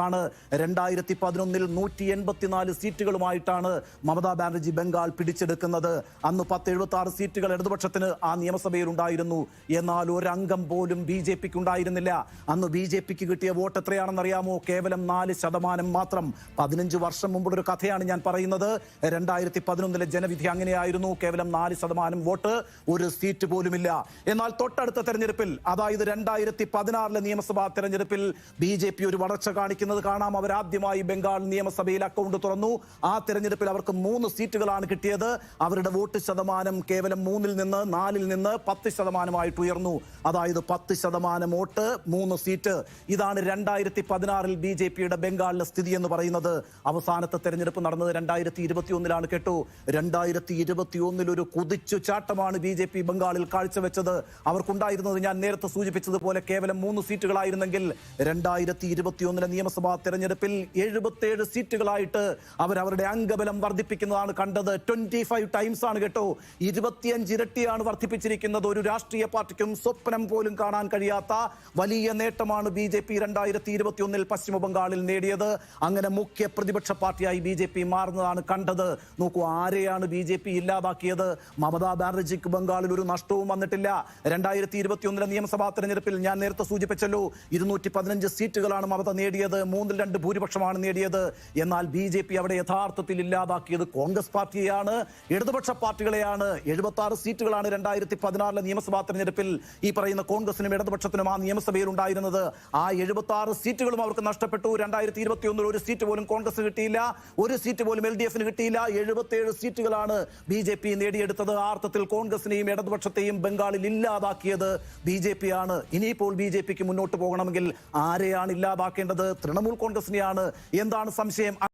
ാണ് 2011 184 സീറ്റുകളുമായിട്ടാണ് മമതാ ബാനർജി ബംഗാൾ പിടിച്ചെടുക്കുന്നത്. അന്ന് 1076 സീറ്റുകൾ ഇടതുപക്ഷത്തിന് ആ നിയമസഭയിൽ ഉണ്ടായിരുന്നു. എന്നാൽ ഒരംഗം പോലും BJPക്ക് ഉണ്ടായിരുന്നില്ല. അന്ന് BJPക്ക് കിട്ടിയ വോട്ട് എത്രയാണെന്നറിയാമോ? കേവലം 4% മാത്രം. 15 വർഷം മുമ്പുള്ളൊരു കഥയാണ് ഞാൻ പറയുന്നത്. 2011 ജനവിധി അങ്ങനെയായിരുന്നു. കേവലം 4% വോട്ട്, ഒരു സീറ്റ് പോലുമില്ല. എന്നാൽ തൊട്ടടുത്ത തെരഞ്ഞെടുപ്പിൽ, അതായത് 2016 നിയമസഭാ തെരഞ്ഞെടുപ്പിൽ BJP ഒരു വളർച്ച കാണിക്കുന്നത് കാണാം. അവർ ആദ്യമായി ബംഗാൾ നിയമസഭയിൽ അക്കൗണ്ട് തുറന്നു. ആ തെരഞ്ഞെടുപ്പിൽ അവർക്ക് 3 സീറ്റുകളാണ് കിട്ടിയത്. അവരുടെ വോട്ട് ശതമാനം കേവലം 3-ൽ നിന്ന് 4-ൽ നിന്ന് 10% ഉയർന്നു. അതായത് 10% വോട്ട്, 3 സീറ്റ്. ഇതാണ് 2016 BJPയുടെ ബംഗാളിലെ സ്ഥിതി എന്ന് പറയുന്നത്. അവസാനത്തെ തെരഞ്ഞെടുപ്പ് നടന്നത് 2021 കേട്ടോ. 2021 ഒരു കുതിച്ചു ചാട്ടമാണ് BJP ബംഗാളിൽ കാഴ്ചവെച്ചത്. അവർക്കുണ്ടായിരുന്നത് ഞാൻ നേരത്തെ സൂചിപ്പിച്ചതുപോലെ കേവലം 3 സീറ്റുകളായിരുന്നെങ്കിൽ 2021 നിയമസഭാ തെരഞ്ഞെടുപ്പിൽ 77 സീറ്റുകളായിട്ട് അവരുടെ അംഗബലം വർദ്ധിപ്പിക്കുന്നതാണ് കണ്ടത്. 25 ടൈംസ് ആണ് കേട്ടോ. 25 ഇരട്ടിയാണ് വർദ്ധിപ്പിച്ചിരിക്കുന്നത്. ഒരു രാഷ്ട്രീയ പാർട്ടിക്കും സ്വപ്നം പോലും കാണാൻ കഴിയാത്ത വലിയ നേട്ടമാണ് BJP 2021 പശ്ചിമ ബംഗാളിൽ നേടിയത്. അങ്ങനെ മുഖ്യ പ്രതിപക്ഷ പാർട്ടിയായി BJP മാറുന്നതാണ് കണ്ടത്. നോക്കൂ, ആരെയാണ് BJP ഇല്ലാതാക്കിയത്? മമതാ ബാനർജിക്ക് ബംഗാളിൽ ഒരു നഷ്ടവും വന്നിട്ടില്ല. 2021 നിയമസഭാ തെരഞ്ഞെടുപ്പിൽ ഞാൻ നേരത്തെ സൂചിപ്പിച്ചല്ലോ, 215 സീറ്റുകളാണ് മമത നേടിയത്. 3-2 ഭൂരിപക്ഷമാണ് നേടിയത്. എന്നാൽ BJP അവിടെ യഥാർത്ഥത്തിൽ ഇല്ലാതാക്കിയത് കോൺഗ്രസ് പാർട്ടിയെയാണ്, ഇടതുപക്ഷ പാർട്ടികളെയാണ്. 76 സീറ്റുകളാണ് 2016 നിയമസഭാ തെരഞ്ഞെടുപ്പിൽ ഈ പറയുന്ന കോൺഗ്രസിനും ഇടതുപക്ഷത്തിനും ആ നിയമസഭയിൽ ഉണ്ടായിരുന്നത്. ആ 76 സീറ്റുകളും അവർക്ക് നഷ്ടപ്പെട്ടു. 2021 ഒരു സീറ്റ് പോലും കോൺഗ്രസ് കിട്ടിയില്ല, ഒരു സീറ്റ് പോലും LDFന് കിട്ടിയില്ല. 77 സീറ്റുകളാണ് BJP നേടിയെടുത്തത്. ആ അർത്ഥത്തിൽ കോൺഗ്രസിനെയും ഇടതുപക്ഷത്തെയും ബംഗാളിൽ ഇല്ലാതാക്കിയത് BJP ആണ്. ഇനിയിപ്പോൾ BJPക്ക് മുന്നോട്ട് പോകണമെങ്കിൽ ആരെയാണ് ഇല്ലാതാക്കേണ്ടത്? തൃണമൂൽ കോൺഗ്രസിനെയാണ്. എന്താണ് സംശയം?